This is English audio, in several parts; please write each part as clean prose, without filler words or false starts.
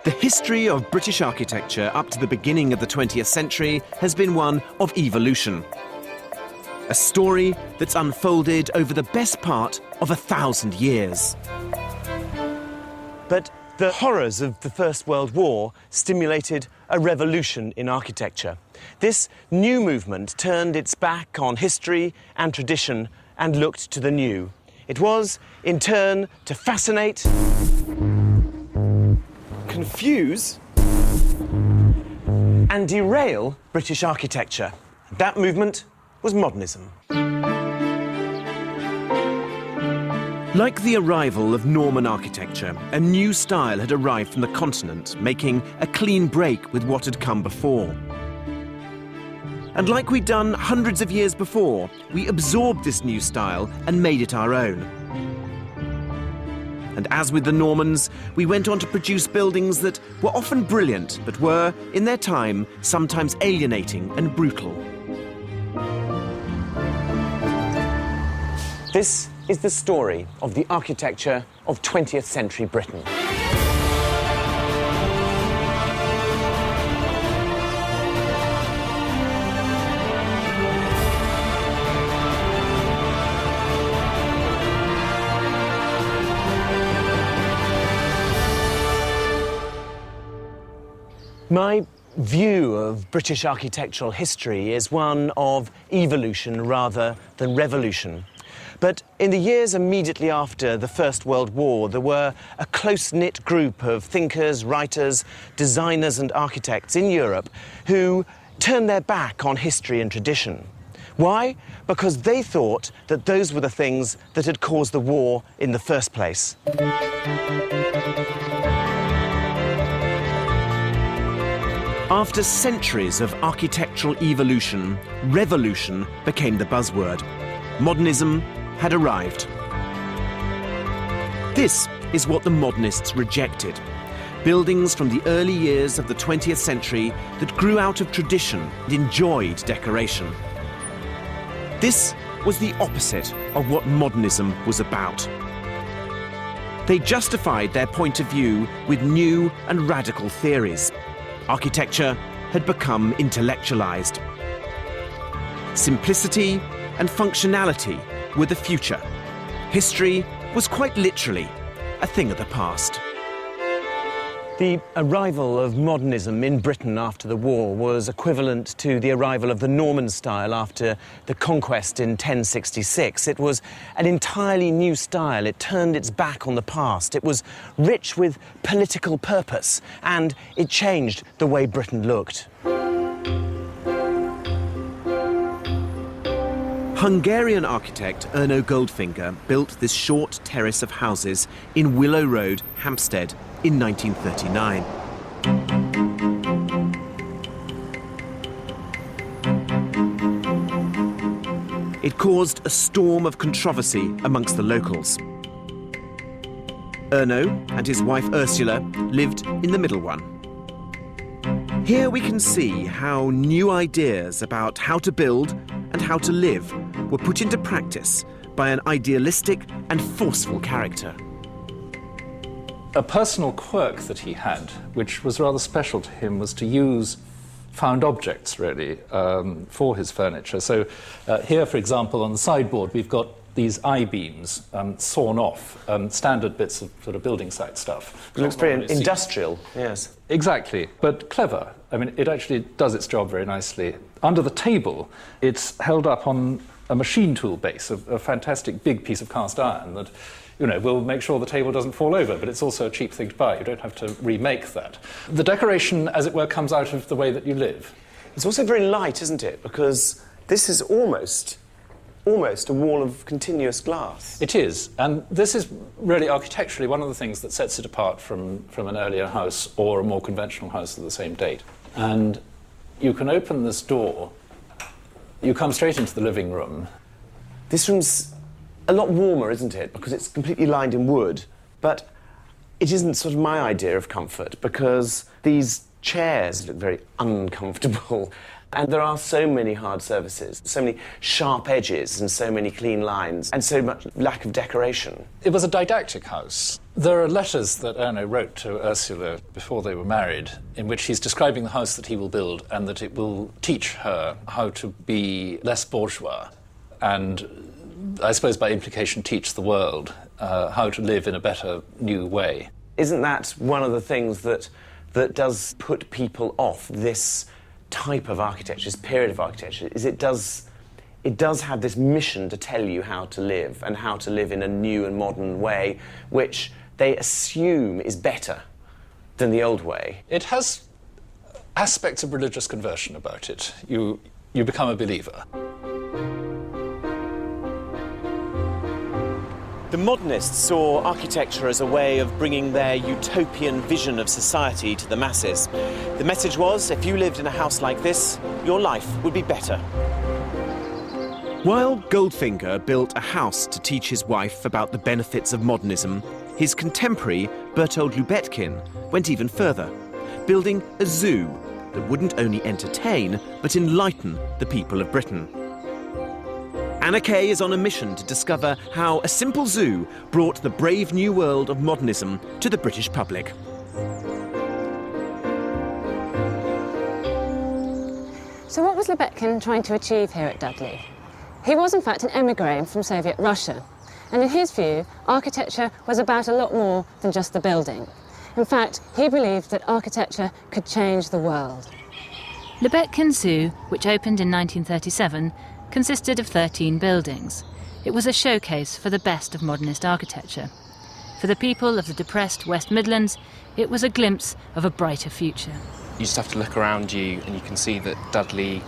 The history of British architecture up to the beginning of the 20th century has been one of evolution. A story that's unfolded over the best part of 1,000 years. But the horrors of the First World War stimulated a revolution in architecture. This new movement turned its back on history and tradition and looked to the new. It was, in turn, to fascinate, confuse, and derail British architecture. That movement was Modernism. Like the arrival of Norman architecture, a new style had arrived from the continent, making a clean break with what had come before. And like we'd done hundreds of years before, we absorbed this new style and made it our own. And as with the Normans, we went on to produce buildings that were often brilliant, but were, in their time, sometimes alienating and brutal. This is the story of the architecture of 20th century Britain. My view of British architectural history is one of evolution rather than revolution. But in the years immediately after the First World War, there were a close-knit group of thinkers, writers, designers and architects in Europe who turned their back on history and tradition. Why? Because they thought that those were the things that had caused the war in the first place. After centuries of architectural evolution, revolution became the buzzword. Modernism had arrived. This is what the modernists rejected. Buildings from the early years of the 20th century that grew out of tradition and enjoyed decoration. This was the opposite of what modernism was about. They justified their point of view with new and radical theories. Architecture had become intellectualized. Simplicity and functionality were the future. History was quite literally a thing of the past. The arrival of modernism in Britain after the war was equivalent to the arrival of the Norman style after the conquest in 1066. It was an entirely new style. It turned its back on the past. It was rich with political purpose, and it changed the way Britain looked. Hungarian architect Erno Goldfinger built this short terrace of houses in Willow Road, Hampstead, in 1939. It caused a storm of controversy amongst the locals. Erno and his wife Ursula lived in the middle one. Here we can see how new ideas about how to build and how to live were put into practice by an idealistic and forceful character. A personal quirk that he had, which was rather special to him, was to use found objects, really, for his furniture. So here, for example, on the sideboard, we've got these I-beams sawn off, standard bits of sort of building site stuff. It looks very industrial, yes. Exactly, but clever. I mean, it actually does its job very nicely. Under the table, it's held up on a machine tool base, a fantastic big piece of cast iron that, you know, will make sure the table doesn't fall over, but it's also a cheap thing to buy. You don't have to remake that. The decoration, as it were, comes out of the way that you live. It's also very light, isn't it? Because this is almost a wall of continuous glass. It is, and this is really architecturally one of the things that sets it apart from an earlier house or a more conventional house of the same date. And you can open this door, you come straight into the living room. This room's a lot warmer, isn't it? Because it's completely lined in wood. But it isn't sort of my idea of comfort, because these chairs look very uncomfortable. And there are so many hard surfaces, so many sharp edges and so many clean lines and so much lack of decoration. It was a didactic house. There are letters that Erno wrote to Ursula before they were married, in which he's describing the house that he will build and that it will teach her how to be less bourgeois and, I suppose by implication, teach the world how to live in a better, new way. Isn't that one of the things that does put people off this type of architecture, this period of architecture, is it does have this mission to tell you how to live and how to live in a new and modern way, which they assume is better than the old way. It has aspects of religious conversion about it. You become a believer. The modernists saw architecture as a way of bringing their utopian vision of society to the masses. The message was, if you lived in a house like this, your life would be better. While Goldfinger built a house to teach his wife about the benefits of modernism, his contemporary, Bertold Lubetkin, went even further, building a zoo that wouldn't only entertain, but enlighten the people of Britain. Anna Kay is on a mission to discover how a simple zoo brought the brave new world of modernism to the British public. So what was Lubetkin trying to achieve here at Dudley? He was in fact an émigré from Soviet Russia, and in his view, architecture was about a lot more than just the building. In fact, he believed that architecture could change the world. Lubetkin Zoo, which opened in 1937, consisted of 13 buildings. It was a showcase for the best of modernist architecture. For the people of the depressed West Midlands, it was a glimpse of a brighter future. You just have to look around you and you can see that Dudley,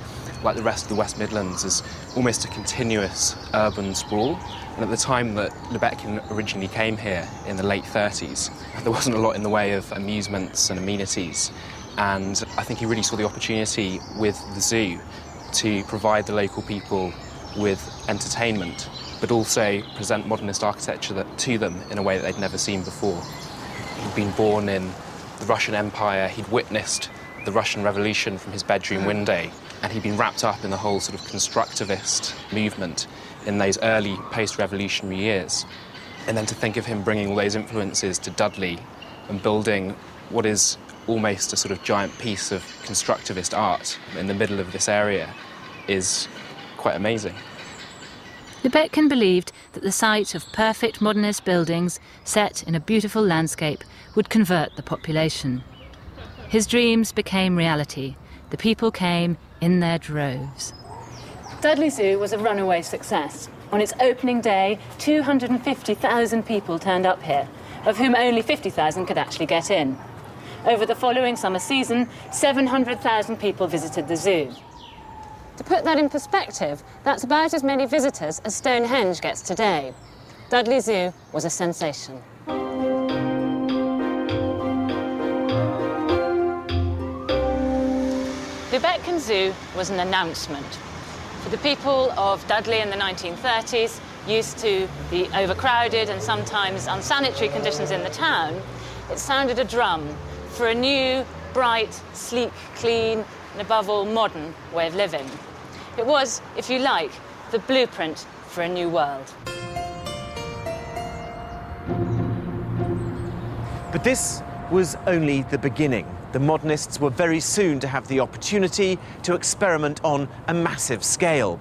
like the rest of the West Midlands, is almost a continuous urban sprawl. And at the time that Lubetkin originally came here in the late 30s, there wasn't a lot in the way of amusements and amenities. And I think he really saw the opportunity with the zoo to provide the local people with entertainment, but also present modernist architecture to them in a way that they'd never seen before. He'd been born in the Russian Empire, he'd witnessed the Russian Revolution from his bedroom window, and he'd been wrapped up in the whole sort of constructivist movement in those early post-revolutionary years. And then to think of him bringing all those influences to Dudley and building what is almost a sort of giant piece of constructivist art in the middle of this area is quite amazing. Lubetkin believed that the sight of perfect modernist buildings set in a beautiful landscape would convert the population. His dreams became reality. The people came in their droves. Dudley Zoo was a runaway success. On its opening day, 250,000 people turned up here, of whom only 50,000 could actually get in. Over the following summer season, 700,000 people visited the zoo. To put that in perspective, that's about as many visitors as Stonehenge gets today. Dudley Zoo was a sensation. Lubetkin Zoo was an announcement. For the people of Dudley in the 1930s, used to the overcrowded and sometimes unsanitary conditions in the town, it sounded a drum for a new, bright, sleek, clean, and above all, modern way of living. It was, if you like, the blueprint for a new world. But this was only the beginning. The modernists were very soon to have the opportunity to experiment on a massive scale.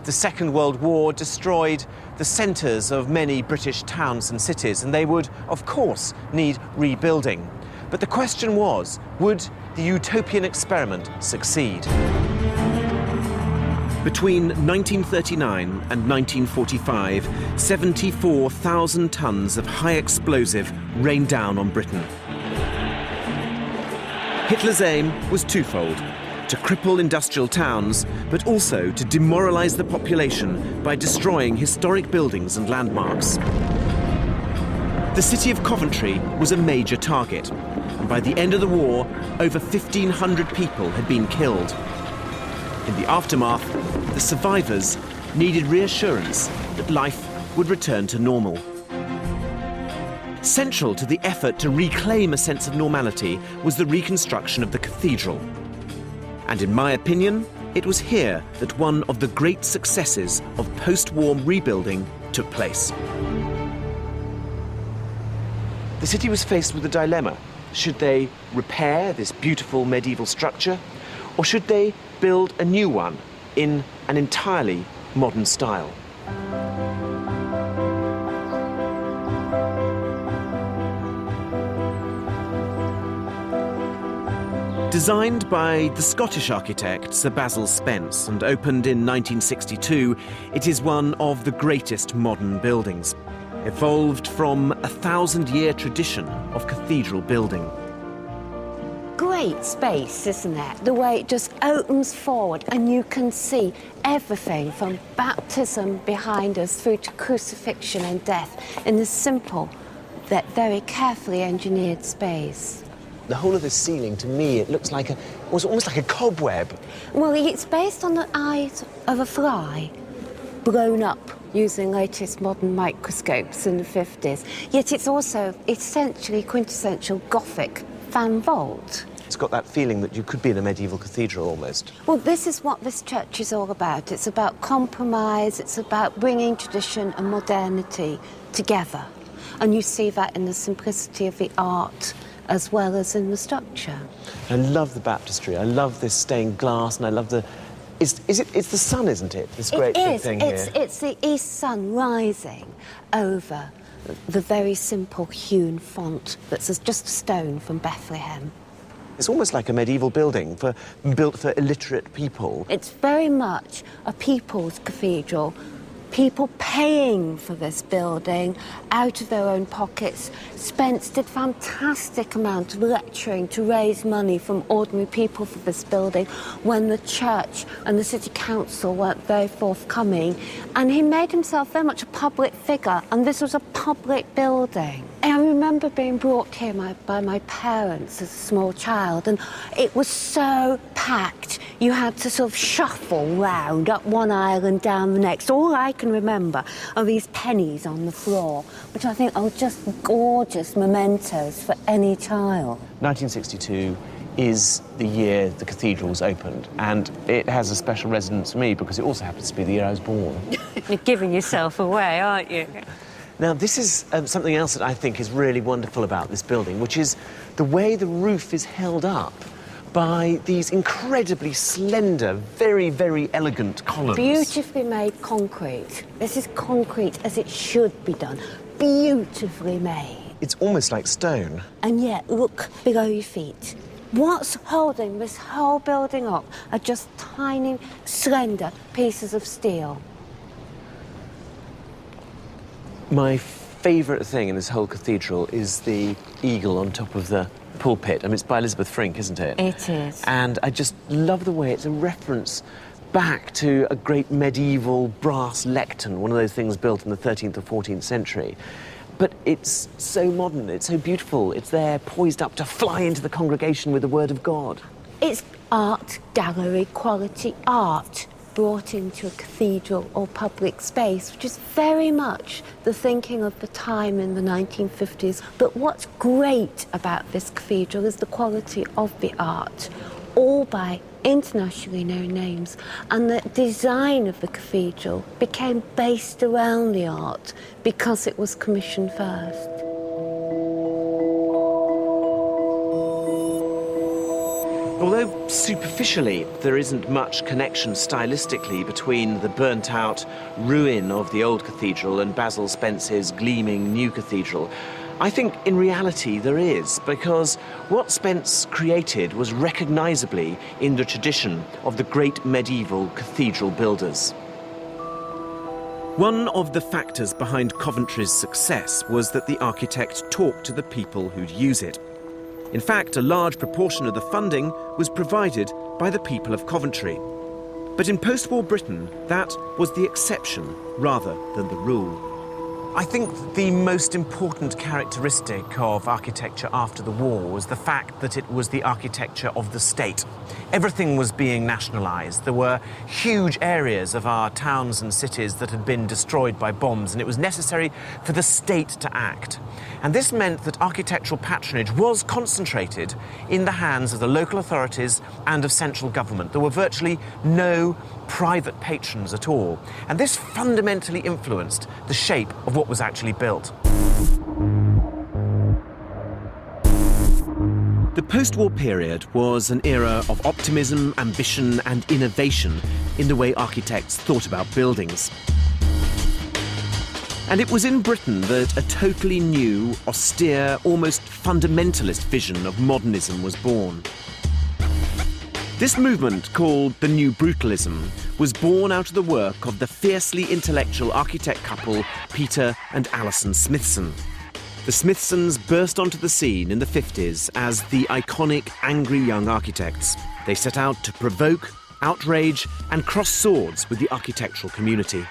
The Second World War destroyed the centres of many British towns and cities, and they would, of course, need rebuilding. But the question was, would the utopian experiment succeed? Between 1939 and 1945, 74,000 tons of high explosive rained down on Britain. Hitler's aim was twofold: to cripple industrial towns, but also to demoralise the population by destroying historic buildings and landmarks. The city of Coventry was a major target, and by the end of the war, over 1,500 people had been killed. In the aftermath, the survivors needed reassurance that life would return to normal. Central to the effort to reclaim a sense of normality was the reconstruction of the cathedral. And in my opinion, it was here that one of the great successes of post-war rebuilding took place. the city was faced with a dilemma. Should they repair this beautiful medieval structure, or should they build a new one in an entirely modern style? Designed by the Scottish architect Sir Basil Spence and opened in 1962, it is one of the greatest modern buildings, evolved from a 1,000-year tradition of cathedral building. Great space, isn't it? The way it just opens forward and you can see everything from baptism behind us through to crucifixion and death in this simple, that very carefully engineered space. The whole of this ceiling, to me, it looks like was almost like a cobweb. Well, it's based on the eyes of a fly, blown up using latest modern microscopes in the 50s. Yet it's also essentially quintessential Gothic fan vault. It's got that feeling that you could be in a medieval cathedral almost. Well, this is what this church is all about. It's about compromise, it's about bringing tradition and modernity together. And you see that in the simplicity of the art as well as in the structure. I love the baptistry. I love this stained glass, and I love the... It's the sun, isn't it? This great big thing here. It's the east sun rising over the very simple hewn font that's just a stone from Bethlehem. It's almost like a medieval building built for illiterate people. It's very much a people's cathedral. People paying for this building out of their own pockets. Spence did fantastic amount of lecturing to raise money from ordinary people for this building when the church and the city council weren't very forthcoming. And he made himself very much a public figure, and this was a public building. I remember being brought here by my parents as a small child, and it was so packed. You had to sort of shuffle round up one aisle and down the next. All I can remember are these pennies on the floor, which I think are just gorgeous mementos for any child. 1962 is the year the cathedral's opened, and it has a special resonance for me because it also happens to be the year I was born. You're giving yourself away, aren't you? Now, this is something else that I think is really wonderful about this building, which is the way the roof is held up by these incredibly slender, very, very elegant columns. Beautifully made concrete. This is concrete as it should be done. Beautifully made. It's almost like stone. And yet, look below your feet. What's holding this whole building up are just tiny, slender pieces of steel. My favourite thing in this whole cathedral is the eagle on top of the pulpit. I mean, it's by Elizabeth Frink, isn't it? It is. And I just love the way it's a reference back to a great medieval brass lectern, one of those things built in the 13th or 14th century. But it's so modern, it's so beautiful. It's there, poised up to fly into the congregation with the word of God. It's art gallery quality art brought into a cathedral or public space, which is very much the thinking of the time in the 1950s. But what's great about this cathedral is the quality of the art, all by internationally known names, and the design of the cathedral became based around the art because it was commissioned first. Although superficially there isn't much connection stylistically between the burnt-out ruin of the old cathedral and Basil Spence's gleaming new cathedral, I think in reality there is, because what Spence created was recognisably in the tradition of the great medieval cathedral builders. One of the factors behind Coventry's success was that the architect talked to the people who'd use it. In fact, a large proportion of the funding was provided by the people of Coventry. But in post-war Britain, that was the exception rather than the rule. I think the most important characteristic of architecture after the war was the fact that it was the architecture of the state. Everything was being nationalised. There were huge areas of our towns and cities that had been destroyed by bombs, and it was necessary for the state to act. And this meant that architectural patronage was concentrated in the hands of the local authorities and of central government. There were virtually no private patrons at all. And this fundamentally influenced the shape of what was actually built. The post-war period was an era of optimism, ambition and innovation in the way architects thought about buildings. And it was in Britain that a totally new, austere, almost fundamentalist vision of modernism was born. This movement, called the New Brutalism, was born out of the work of the fiercely intellectual architect couple Peter and Alison Smithson. The Smithsons burst onto the scene in the 50s as the iconic angry young architects. They set out to provoke, outrage and cross swords with the architectural community.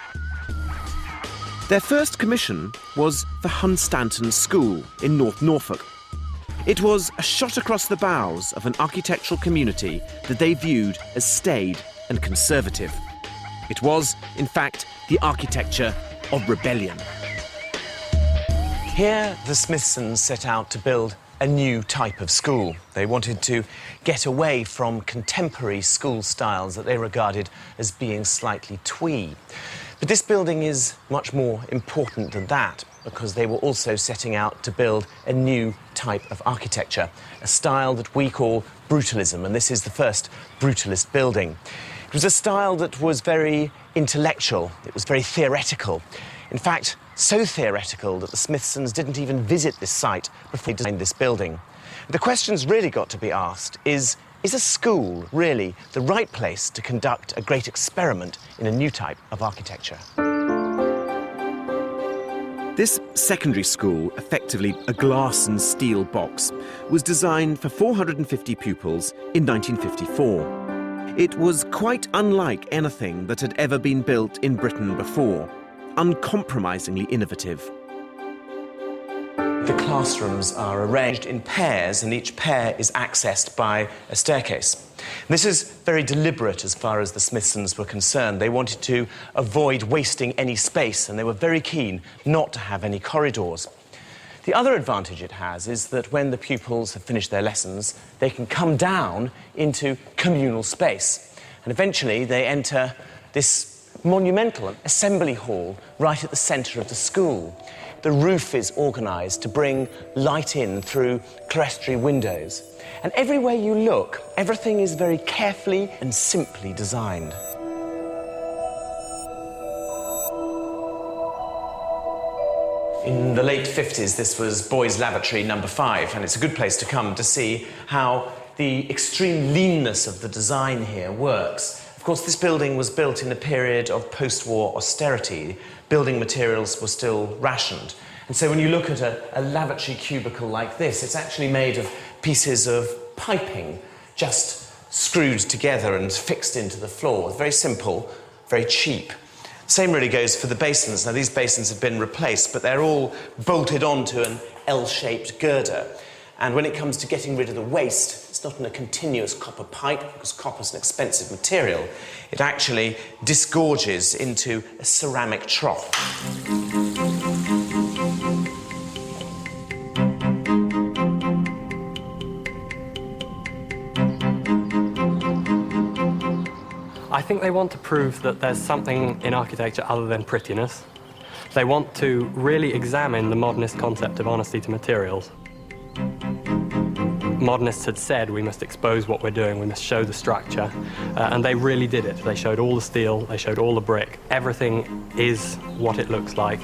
Their first commission was for Hunstanton School in North Norfolk. It was a shot across the bows of an architectural community that they viewed as staid and conservative. It was, in fact, the architecture of rebellion. Here, the Smithsons set out to build a new type of school. They wanted to get away from contemporary school styles that they regarded as being slightly twee. But this building is much more important than that, because they were also setting out to build a new type of architecture, a style that we call brutalism, and this is the first brutalist building. It was a style that was very intellectual, it was very theoretical. In fact, so theoretical that the Smithsons didn't even visit this site before they designed this building. The question's really got to be asked is a school really the right place to conduct a great experiment in a new type of architecture? This secondary school, effectively a glass and steel box, was designed for 450 pupils in 1954. It was quite unlike anything that had ever been built in Britain before. Uncompromisingly innovative. The classrooms are arranged in pairs, and each pair is accessed by a staircase. This is very deliberate as far as the Smithsons were concerned. They wanted to avoid wasting any space, and they were very keen not to have any corridors. The other advantage it has is that when the pupils have finished their lessons, they can come down into communal space, and eventually they enter this monumental assembly hall right at the centre of the school. The roof is organised to bring light in through clerestory windows. And everywhere you look, everything is very carefully and simply designed. In the late 50s, this was boys' lavatory number 5, and it's a good place to come to see how the extreme leanness of the design here works. Of course, this building was built in a period of post-war austerity. Building materials were still rationed. And so when you look at a lavatory cubicle like this, it's actually made of pieces of piping just screwed together and fixed into the floor. Very simple, very cheap. Same really goes for the basins. Now, these basins have been replaced, but they're all bolted onto an L-shaped girder. And when it comes to getting rid of the waste, it's not in a continuous copper pipe, because copper's an expensive material. It actually disgorges into a ceramic trough. I think they want to prove that there's something in architecture other than prettiness. They want to really examine the modernist concept of honesty to materials. Modernists had said we must expose what we're doing, we must show the structure, and they really did it. They showed all the steel, they showed all the brick. Everything is what it looks like.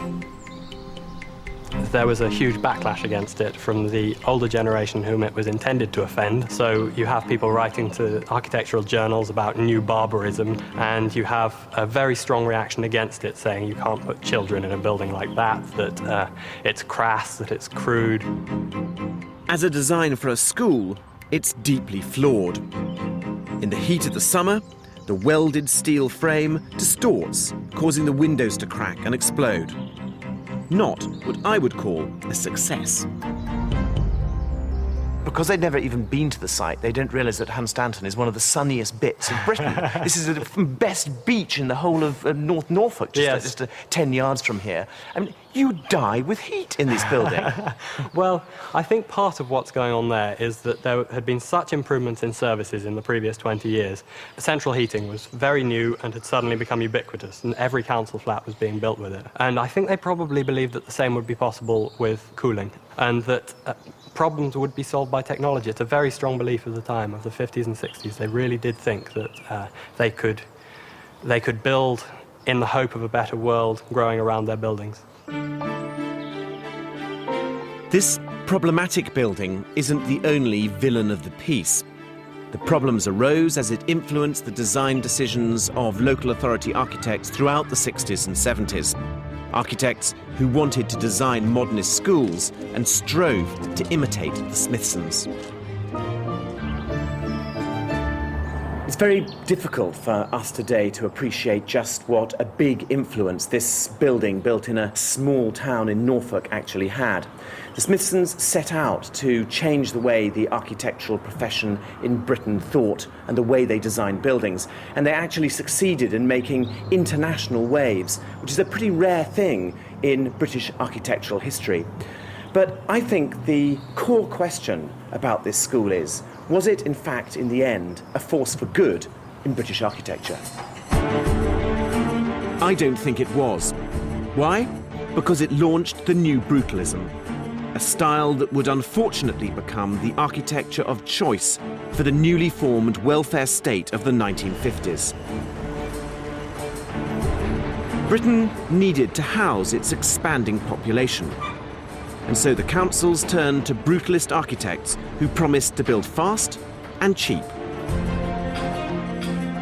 There was a huge backlash against it from the older generation whom it was intended to offend. So you have people writing to architectural journals about new barbarism, and you have a very strong reaction against it, saying you can't put children in a building like that it's crass, that it's crude. As a design for a school, it's deeply flawed. In the heat of the summer, the welded steel frame distorts, causing the windows to crack and explode. Not what I would call a success. Because they'd never even been to the site, they don't realise that Hunstanton is one of the sunniest bits of Britain. This is the best beach in the whole of North Norfolk, just 10 yards from here. I mean, You'd die with heat in this building. Well, I think part of what's going on there is that there had been such improvements in services in the previous 20 years. Central heating was very new and had suddenly become ubiquitous, and every council flat was being built with it. And I think they probably believed that the same would be possible with cooling, and that problems would be solved by technology. It's a very strong belief of the time, of the 50s and 60s. They really did think that they could build in the hope of a better world growing around their buildings. This problematic building isn't the only villain of the piece. The problems arose as it influenced the design decisions of local authority architects throughout the 60s and 70s. Architects who wanted to design modernist schools and strove to imitate the Smithsons. It's very difficult for us today to appreciate just what a big influence this building built in a small town in Norfolk actually had. The Smithsons set out to change the way the architectural profession in Britain thought and the way they designed buildings, and they actually succeeded in making international waves, which is a pretty rare thing in British architectural history. But I think the core question about this school is, was it in fact, in the end, a force for good in British architecture? I don't think it was. Why? Because it launched the new brutalism, a style that would unfortunately become the architecture of choice for the newly formed welfare state of the 1950s. Britain needed to house its expanding population. And so the councils turned to brutalist architects who promised to build fast and cheap.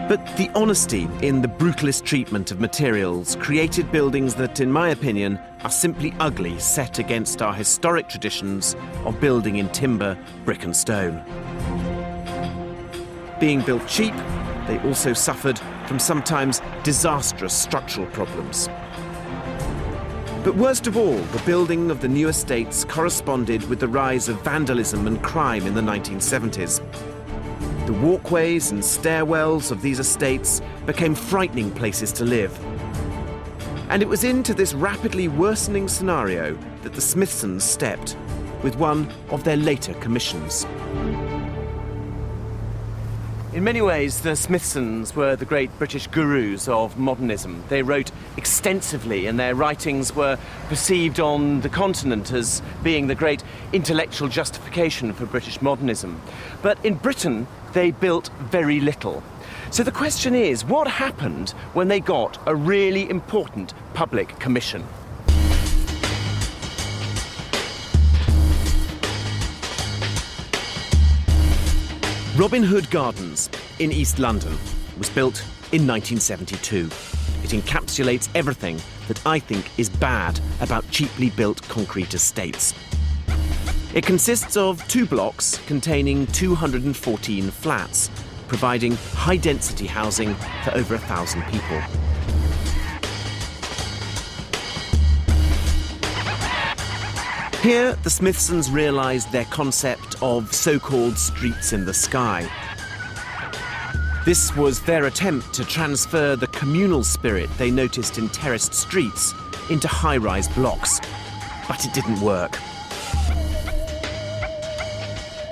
But the honesty in the brutalist treatment of materials created buildings that, in my opinion, are simply ugly set against our historic traditions of building in timber, brick and stone. Being built cheap, they also suffered from sometimes disastrous structural problems. But worst of all, the building of the new estates corresponded with the rise of vandalism and crime in the 1970s. The walkways and stairwells of these estates became frightening places to live. And it was into this rapidly worsening scenario that the Smithsons stepped with one of their later commissions. In many ways, the Smithsons were the great British gurus of modernism. They wrote extensively, and their writings were perceived on the continent as being the great intellectual justification for British modernism. But in Britain, they built very little. So the question is, what happened when they got a really important public commission? Robin Hood Gardens in East London was built in 1972. It encapsulates everything that I think is bad about cheaply built concrete estates. It consists of 2 blocks containing 214 flats, providing high-density housing for over 1,000 people. Here, the Smithsons realised their concept of so-called streets in the sky. This was their attempt to transfer the communal spirit they noticed in terraced streets into high-rise blocks. But it didn't work.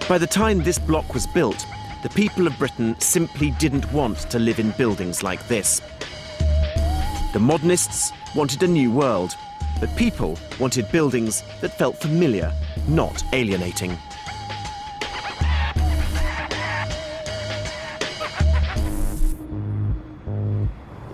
By the time this block was built, the people of Britain simply didn't want to live in buildings like this. The modernists wanted a new world, but people wanted buildings that felt familiar, not alienating.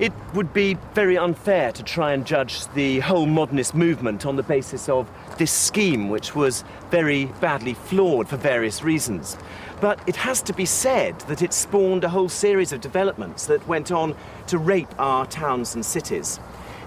It would be very unfair to try and judge the whole modernist movement on the basis of this scheme, which was very badly flawed for various reasons. But it has to be said that it spawned a whole series of developments that went on to rape our towns and cities.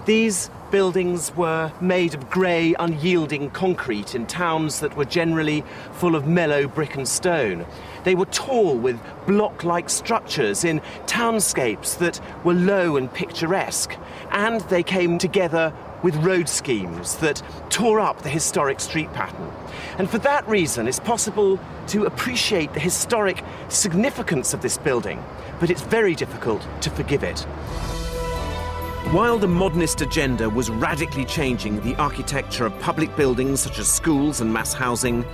These buildings were made of grey, unyielding concrete in towns that were generally full of mellow brick and stone. They were tall with block-like structures in townscapes that were low and picturesque. And they came together with road schemes that tore up the historic street pattern. And for that reason, it's possible to appreciate the historic significance of this building, but it's very difficult to forgive it. While the modernist agenda was radically changing the architecture of public buildings such as schools and mass housing,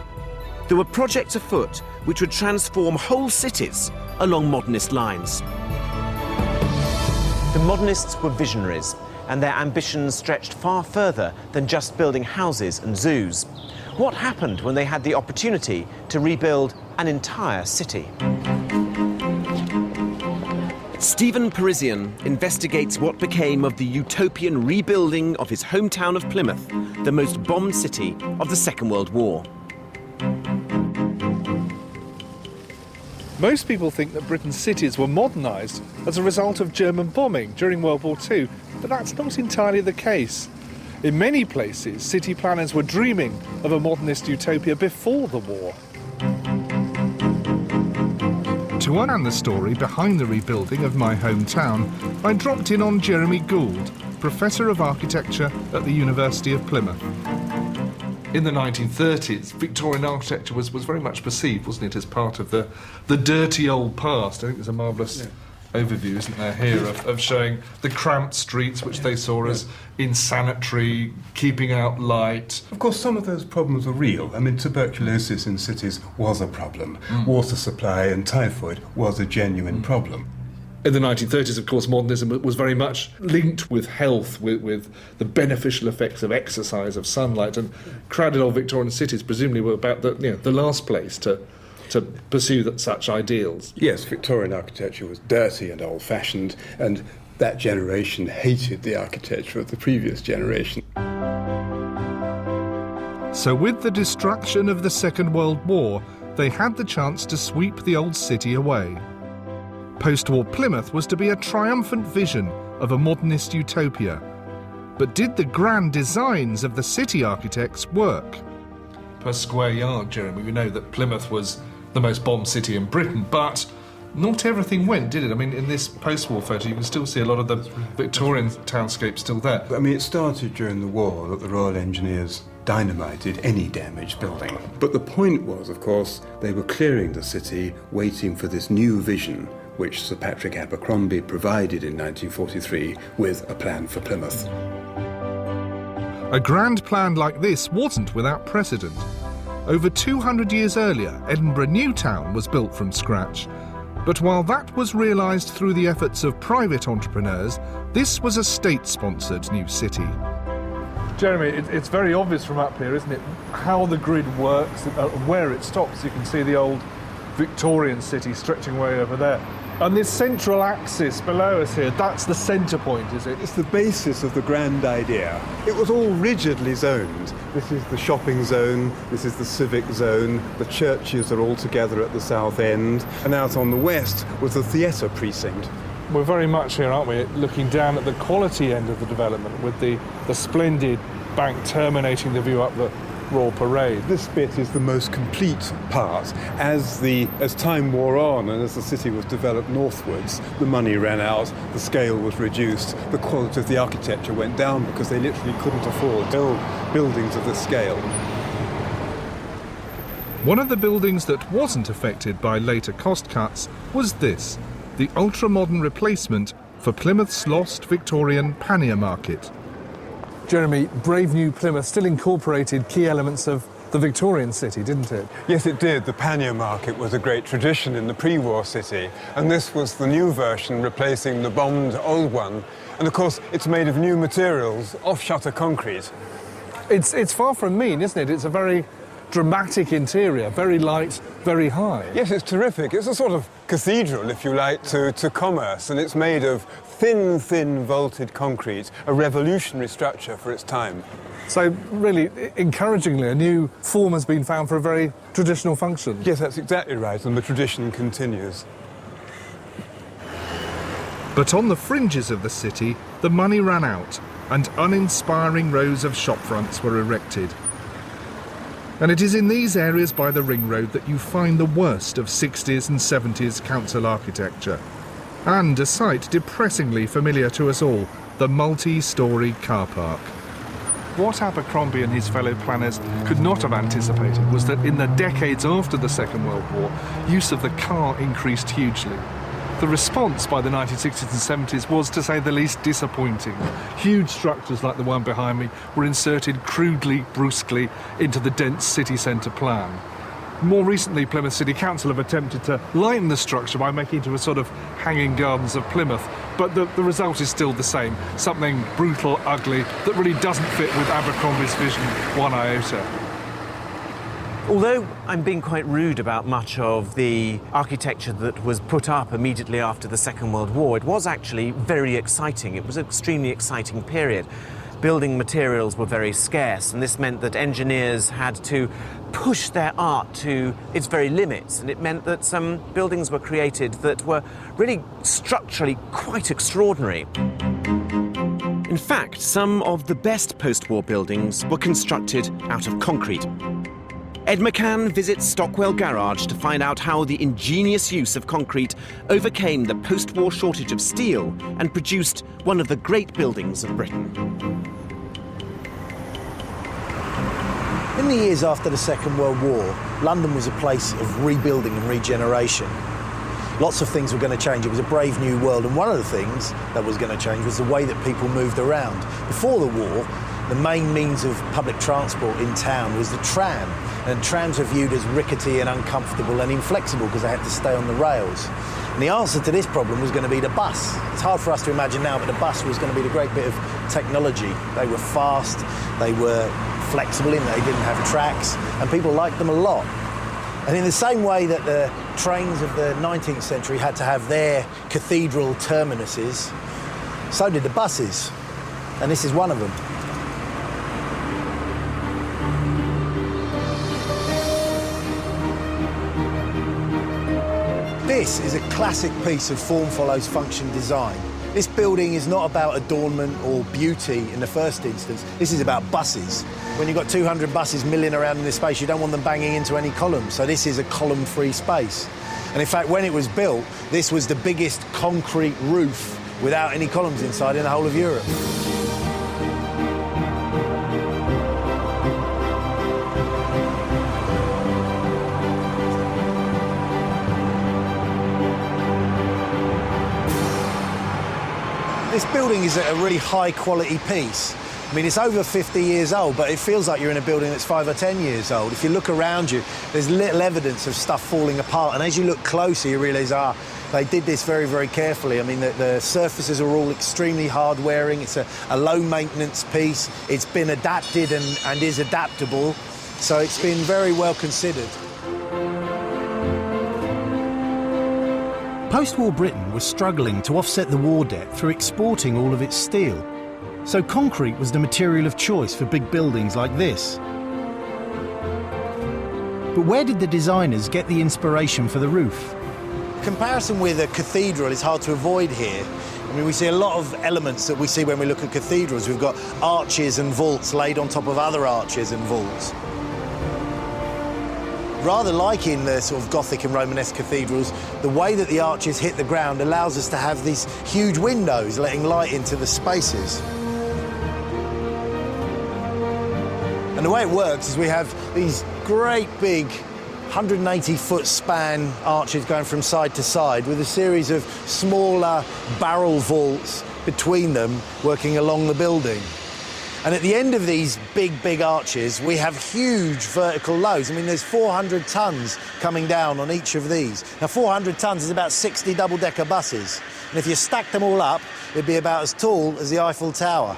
there were projects afoot which would transform whole cities along modernist lines. The modernists were visionaries, and their ambitions stretched far further than just building houses and zoos. What happened when they had the opportunity to rebuild an entire city? Stephen Parisian investigates what became of the utopian rebuilding of his hometown of Plymouth, the most bombed city of the Second World War. Most people think that Britain's cities were modernised as a result of German bombing during World War II, but that's not entirely the case. In many places, city planners were dreaming of a modernist utopia before the war. To understand the story behind the rebuilding of my hometown, I dropped in on Jeremy Gould, Professor of Architecture at the University of Plymouth. In the 1930s, Victorian architecture was very much perceived, wasn't it, as part of the dirty old past. I think there's a marvellous overview, isn't there, here, of showing the cramped streets, which they saw as insanitary, keeping out light. Of course, some of those problems were real. I mean, tuberculosis in cities was a problem. Water supply and typhoid was a genuine problem. In the 1930s, of course, modernism was very much linked with health, with the beneficial effects of exercise, of sunlight, and crowded old Victorian cities presumably were about the last place to pursue such ideals. Yes, Victorian architecture was dirty and old-fashioned, and that generation hated the architecture of the previous generation. So with the destruction of the Second World War, they had the chance to sweep the old city away. Post-war Plymouth was to be a triumphant vision of a modernist utopia. But did the grand designs of the city architects work? Per square yard, Jeremy, we know that Plymouth was the most bombed city in Britain, but not everything went, did it? I mean, in this post-war photo, you can still see a lot of the Victorian townscape still there. I mean, it started during the war that the Royal Engineers dynamited any damaged building. But the point was, of course, they were clearing the city, waiting for this new vision, which Sir Patrick Abercrombie provided in 1943 with a plan for Plymouth. A grand plan like this wasn't without precedent. Over 200 years earlier, Edinburgh New Town was built from scratch. But while that was realised through the efforts of private entrepreneurs, this was a state-sponsored new city. Jeremy, it's very obvious from up here, isn't it, how the grid works, where it stops. You can see the old Victorian city stretching way over there. And this central axis below us here, that's the centre point, is it? It's the basis of the grand idea. It was all rigidly zoned. This is the shopping zone, this is the civic zone, the churches are all together at the south end, and out on the west was the theatre precinct. We're very much here, aren't we, looking down at the quality end of the development with the splendid bank terminating the view up the Royal Parade. This bit is the most complete part. As time wore on and as the city was developed northwards, the money ran out, the scale was reduced, the quality of the architecture went down because they literally couldn't afford to build buildings of this scale. One of the buildings that wasn't affected by later cost cuts was this, the ultra-modern replacement for Plymouth's lost Victorian pannier market. Jeremy, brave new Plymouth still incorporated key elements of the Victorian city, didn't it? Yes, it did. The pannier market was a great tradition in the pre-war city, and this was the new version replacing the bombed old one. And of course, it's made of new materials, off-shutter concrete. It's far from mean, isn't it? It's a very dramatic interior, very light, very high. Yes, it's terrific. It's a sort of cathedral, if you like, to commerce, and it's made of thin vaulted concrete, a revolutionary structure for its time. So really, encouragingly, a new form has been found for a very traditional function. Yes, that's exactly right, and the tradition continues. But on the fringes of the city, the money ran out, and uninspiring rows of shopfronts were erected. And it is in these areas by the ring road that you find the worst of 60s and 70s council architecture. And a sight depressingly familiar to us all, the multi-storey car park. What Abercrombie and his fellow planners could not have anticipated was that in the decades after the Second World War, use of the car increased hugely. The response by the 1960s and 70s was, to say the least, disappointing. Huge structures like the one behind me were inserted crudely, brusquely into the dense city centre plan. More recently, Plymouth City Council have attempted to lighten the structure by making it into a sort of hanging gardens of Plymouth, but the result is still the same, something brutal, ugly, that really doesn't fit with Abercrombie's vision one iota. Although I'm being quite rude about much of the architecture that was put up immediately after the Second World War, it was actually very exciting. It was an extremely exciting period. Building materials were very scarce, and this meant that engineers had to push their art to its very limits, and it meant that some buildings were created that were really structurally quite extraordinary. In fact, some of the best post-war buildings were constructed out of concrete. Ed McCann visits Stockwell Garage to find out how the ingenious use of concrete overcame the post-war shortage of steel and produced one of the great buildings of Britain. In the years after the Second World War, London was a place of rebuilding and regeneration. Lots of things were going to change. It was a brave new world, and one of the things that was going to change was the way that people moved around. Before the war, the main means of public transport in town was the tram, and trams were viewed as rickety and uncomfortable and inflexible because they had to stay on the rails. And the answer to this problem was going to be the bus. It's hard for us to imagine now, but the bus was going to be the great bit of technology. They were fast, they were flexible in that they didn't have tracks, and people liked them a lot. And in the same way that the trains of the 19th century had to have their cathedral terminuses, so did the buses, and this is one of them. This is a classic piece of form follows function design. This building is not about adornment or beauty in the first instance. This is about buses. When you've got 200 buses milling around in this space, you don't want them banging into any columns, so this is a column-free space. And in fact, when it was built, this was the biggest concrete roof without any columns inside in the whole of Europe. This building is a really high-quality piece. I mean, it's over 50 years old, but it feels like you're in a building that's 5 or 10 years old. If you look around you, there's little evidence of stuff falling apart, and as you look closer, you realise, they did this very, very carefully. I mean, the surfaces are all extremely hard-wearing. It's a low-maintenance piece. It's been adapted and is adaptable, so it's been very well considered. Post-war Britain was struggling to offset the war debt through exporting all of its steel. So concrete was the material of choice for big buildings like this. But where did the designers get the inspiration for the roof? Comparison with a cathedral is hard to avoid here. I mean, we see a lot of elements that we see when we look at cathedrals. We've got arches and vaults laid on top of other arches and vaults. Rather like in the sort of Gothic and Romanesque cathedrals, the way that the arches hit the ground allows us to have these huge windows letting light into the spaces. And the way it works is we have these great big 180-foot span arches going from side to side with a series of smaller barrel vaults between them working along the building. And at the end of these big arches, we have huge vertical loads. I mean, there's 400 tons coming down on each of these. Now, 400 tons is about 60 double-decker buses. And if you stack them all up, it'd be about as tall as the Eiffel Tower.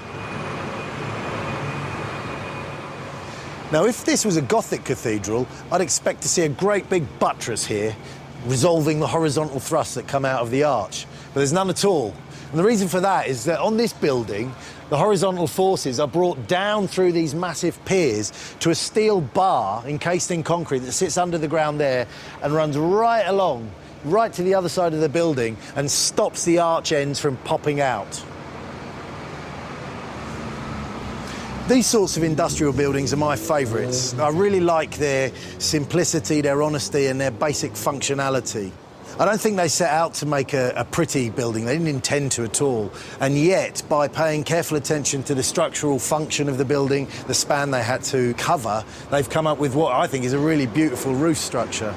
Now, if this was a Gothic cathedral, I'd expect to see a great big buttress here, resolving the horizontal thrusts that come out of the arch. But there's none at all. And the reason for that is that on this building, the horizontal forces are brought down through these massive piers to a steel bar encased in concrete that sits under the ground there and runs right along, right to the other side of the building and stops the arch ends from popping out. These sorts of industrial buildings are my favourites. I really like their simplicity, their honesty and their basic functionality. I don't think they set out to make a pretty building. They didn't intend to at all. And yet, by paying careful attention to the structural function of the building, the span they had to cover, they've come up with what I think is a really beautiful roof structure.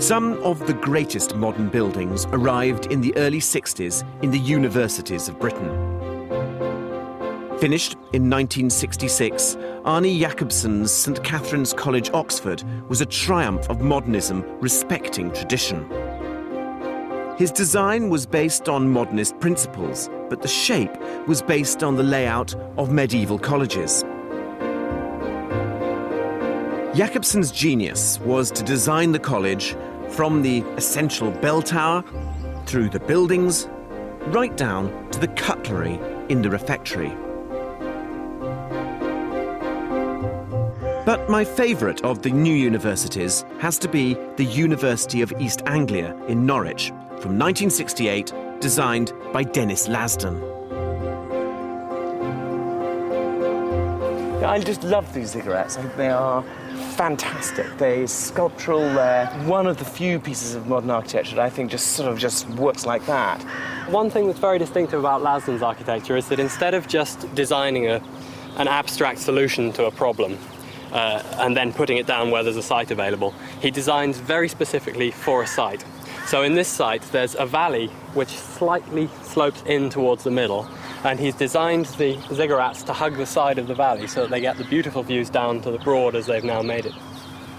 Some of the greatest modern buildings arrived in the early 60s in the universities of Britain. Finished in 1966, Arne Jacobsen's St Catherine's College, Oxford, was a triumph of modernism respecting tradition. His design was based on modernist principles, but the shape was based on the layout of medieval colleges. Jacobsen's genius was to design the college from the essential bell tower, through the buildings, right down to the cutlery in the refectory. But my favourite of the new universities has to be the University of East Anglia in Norwich, from 1968, designed by Dennis Lasden. I just love these ziggurats. I think they are fantastic. They're sculptural. They're one of the few pieces of modern architecture that I think just works like that. One thing that's very distinctive about Lasden's architecture is that instead of just designing an abstract solution to a problem, and then putting it down where there's a site available, he designs very specifically for a site. So in this site, there's a valley which slightly slopes in towards the middle, and he's designed the ziggurats to hug the side of the valley so that they get the beautiful views down to the Broad as they've now made it.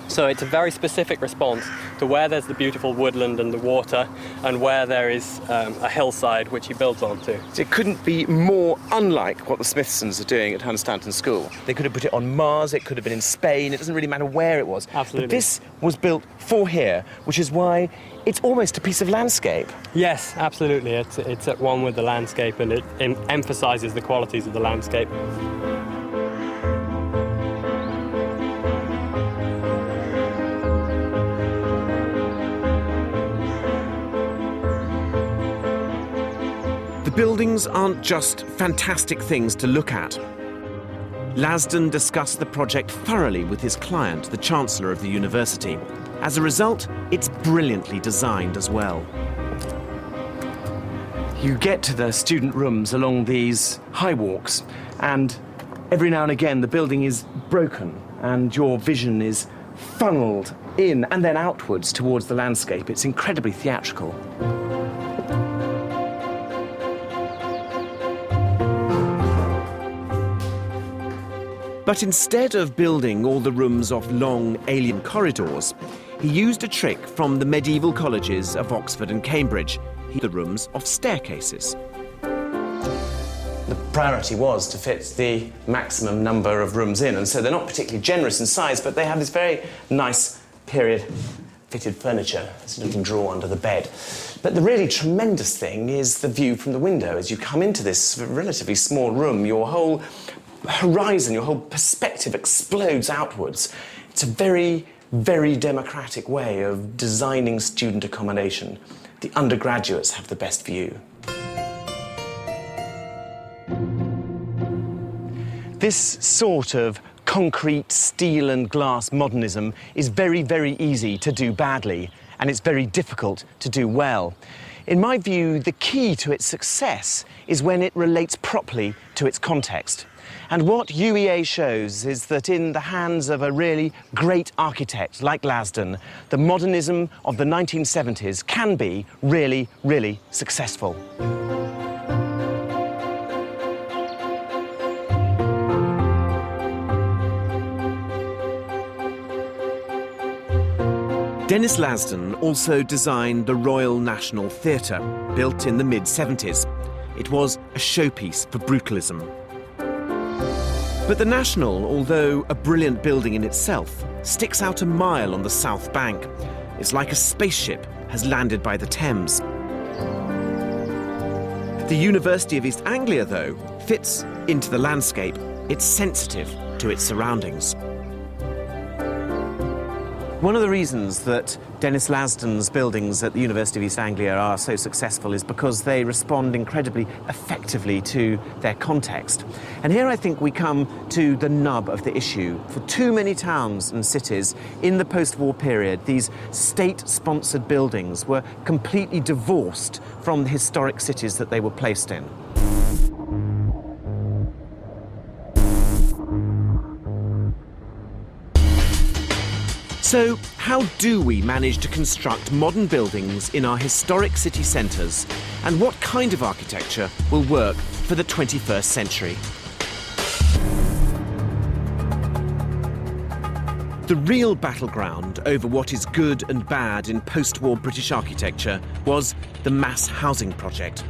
So it's a very specific response to where there's the beautiful woodland and the water, and where there is a hillside which he builds onto. It couldn't be more unlike what the Smithsons are doing at Hunstanton School. They could have put it on Mars, it could have been in Spain, it doesn't really matter where it was. Absolutely. But this was built for here, which is why it's almost a piece of landscape. Yes, absolutely. It's at one with the landscape, and it emphasises the qualities of the landscape. The buildings aren't just fantastic things to look at. Lasden discussed the project thoroughly with his client, the Chancellor of the university. As a result, it's brilliantly designed as well. You get to the student rooms along these high walks, and every now and again the building is broken and your vision is funneled in and then outwards towards the landscape. It's incredibly theatrical. But instead of building all the rooms off long alien corridors, he used a trick from the medieval colleges of Oxford and Cambridge. The rooms off staircases. The priority was to fit the maximum number of rooms in, and so they're not particularly generous in size, but they have this very nice period fitted furniture. There's a little drawer under the bed. But the really tremendous thing is the view from the window. As you come into this relatively small room, your whole horizon, your whole perspective explodes outwards. It's a very, very democratic way of designing student accommodation. The undergraduates have the best view. This sort of concrete, steel and glass modernism is very, very easy to do badly, and it's very difficult to do well. In my view, the key to its success is when it relates properly to its context. And what UEA shows is that in the hands of a really great architect like Lasden, the modernism of the 1970s can be really, really successful. Dennis Lasden also designed the Royal National Theatre, built in the mid-70s. It was a showpiece for brutalism. But the National, although a brilliant building in itself, sticks out a mile on the south bank. It's like a spaceship has landed by the Thames. The University of East Anglia, though, fits into the landscape. It's sensitive to its surroundings. One of the reasons that Dennis Lasden's buildings at the University of East Anglia are so successful is because they respond incredibly effectively to their context. And here I think we come to the nub of the issue. For too many towns and cities in the post-war period, these state-sponsored buildings were completely divorced from the historic cities that they were placed in. So, how do we manage to construct modern buildings in our historic city centres? And what kind of architecture will work for the 21st century? The real battleground over what is good and bad in post-war British architecture was the mass housing project.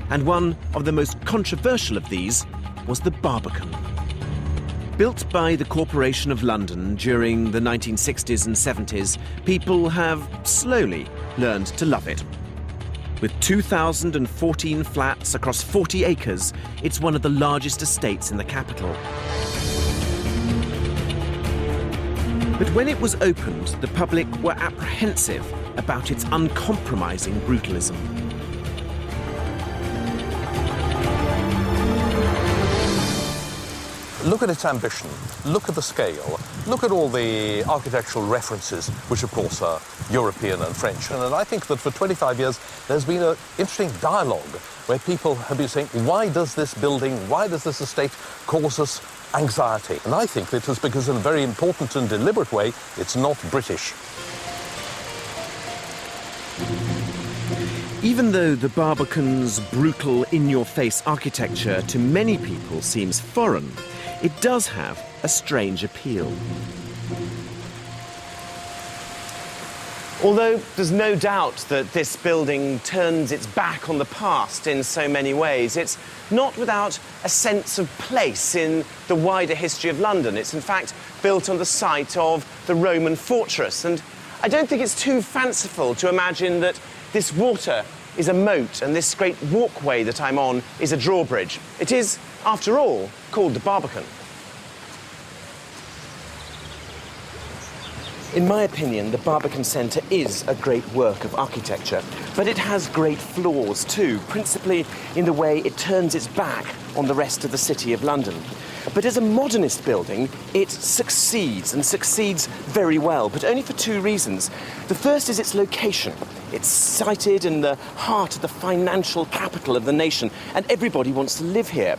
And one of the most controversial of these was the Barbican. Built by the Corporation of London during the 1960s and 70s, people have slowly learned to love it. With 2,014 flats across 40 acres, it's one of the largest estates in the capital. But when it was opened, the public were apprehensive about its uncompromising brutalism. Look at its ambition, look at the scale, look at all the architectural references, which of course are European and French. And I think that for 25 years there's been an interesting dialogue where people have been saying, why does this building, why does this estate cause us anxiety? And I think it is because in a very important and deliberate way, it's not British. Even though the Barbican's brutal, in-your-face architecture to many people seems foreign, it does have a strange appeal. Although there's no doubt that this building turns its back on the past in so many ways, it's not without a sense of place in the wider history of London. It's in fact built on the site of the Roman fortress, and I don't think it's too fanciful to imagine that this water is a moat and this great walkway that I'm on is a drawbridge. It is, after all, called the Barbican. In my opinion, the Barbican Centre is a great work of architecture, but it has great flaws too, principally in the way it turns its back on the rest of the City of London. But as a modernist building, it succeeds, and succeeds very well, but only for two reasons. The first is its location. It's sited in the heart of the financial capital of the nation, and everybody wants to live here.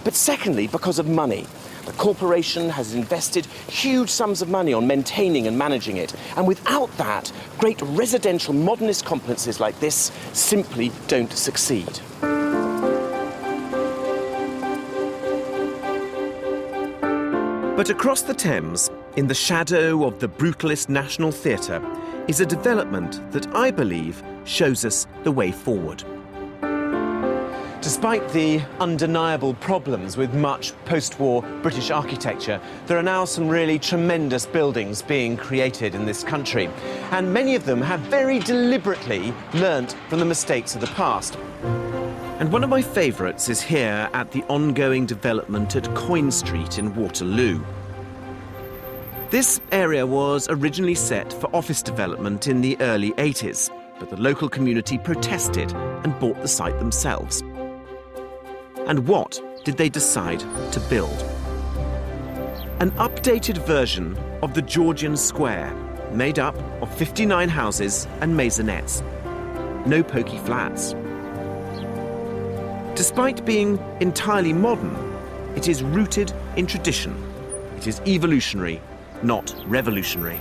But secondly, because of money. The corporation has invested huge sums of money on maintaining and managing it, and without that, great residential modernist complexes like this simply don't succeed. But across the Thames, in the shadow of the brutalist National Theatre, is a development that I believe shows us the way forward. Despite the undeniable problems with much post-war British architecture, there are now some really tremendous buildings being created in this country, and many of them have very deliberately learnt from the mistakes of the past. And one of my favourites is here at the ongoing development at Coin Street in Waterloo. This area was originally set for office development in the early 80s, but the local community protested and bought the site themselves. And what did they decide to build? An updated version of the Georgian Square, made up of 59 houses and maisonettes. No pokey flats. Despite being entirely modern, it is rooted in tradition. It is evolutionary, not revolutionary.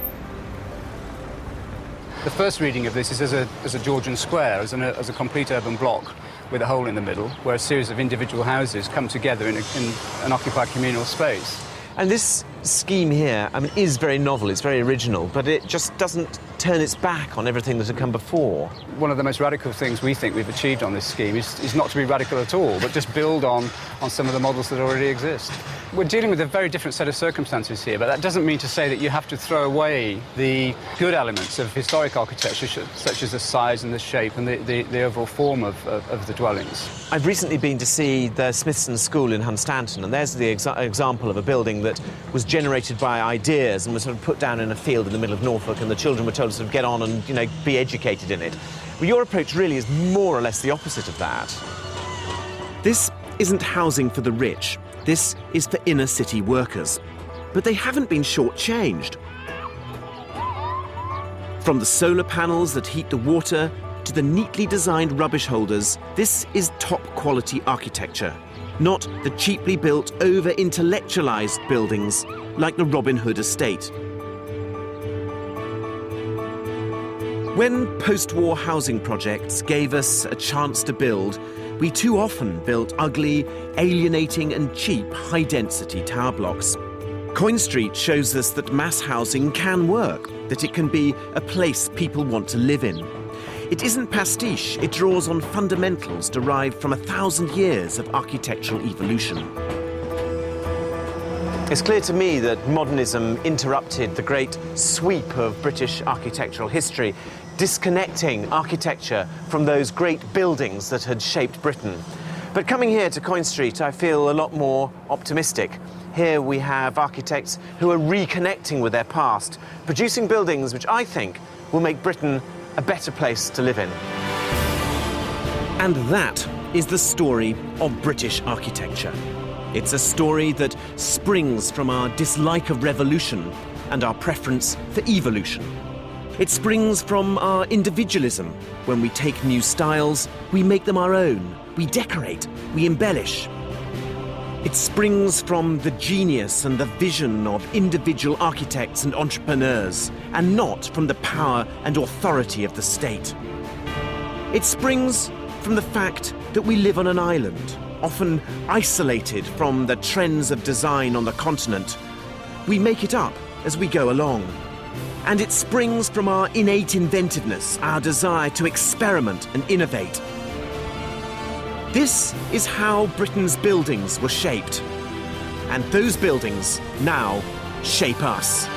The first reading of this is as a Georgian Square, as a complete urban block with a hole in the middle, where a series of individual houses come together in an occupied communal space. And this scheme here, I mean, is very novel, it's very original, but it just doesn't turn its back on everything that had come before. One of the most radical things we think we've achieved on this scheme is not to be radical at all, but just build on some of the models that already exist. We're dealing with a very different set of circumstances here, but that doesn't mean to say that you have to throw away the good elements of historic architecture, such as the size and the shape and the overall form of the dwellings. I've recently been to see the Smithson School in Hunstanton, and there's the example of a building that was generated by ideas and was sort of put down in a field in the middle of Norfolk, and the children were told to sort of get on and, you know, be educated in it. Well, your approach really is more or less the opposite of that. This isn't housing for the rich. This is for inner city workers. But they haven't been shortchanged. From the solar panels that heat the water to the neatly designed rubbish holders, this is top-quality architecture, not the cheaply built, over-intellectualized buildings like the Robin Hood estate. When post-war housing projects gave us a chance to build, we too often built ugly, alienating and cheap high-density tower blocks. Coin Street shows us that mass housing can work, that it can be a place people want to live in. It isn't pastiche, it draws on fundamentals derived from 1,000 years of architectural evolution. It's clear to me that modernism interrupted the great sweep of British architectural history, disconnecting architecture from those great buildings that had shaped Britain. But coming here to Coin Street, I feel a lot more optimistic. Here we have architects who are reconnecting with their past, producing buildings which I think will make Britain a better place to live in. And that is the story of British architecture. It's a story that springs from our dislike of revolution and our preference for evolution. It springs from our individualism. When we take new styles, we make them our own, we decorate, we embellish. It springs from the genius and the vision of individual architects and entrepreneurs, and not from the power and authority of the state. It springs from the fact that we live on an island, often isolated from the trends of design on the continent. We make it up as we go along. And it springs from our innate inventiveness, our desire to experiment and innovate. This is how Britain's buildings were shaped. And those buildings now shape us.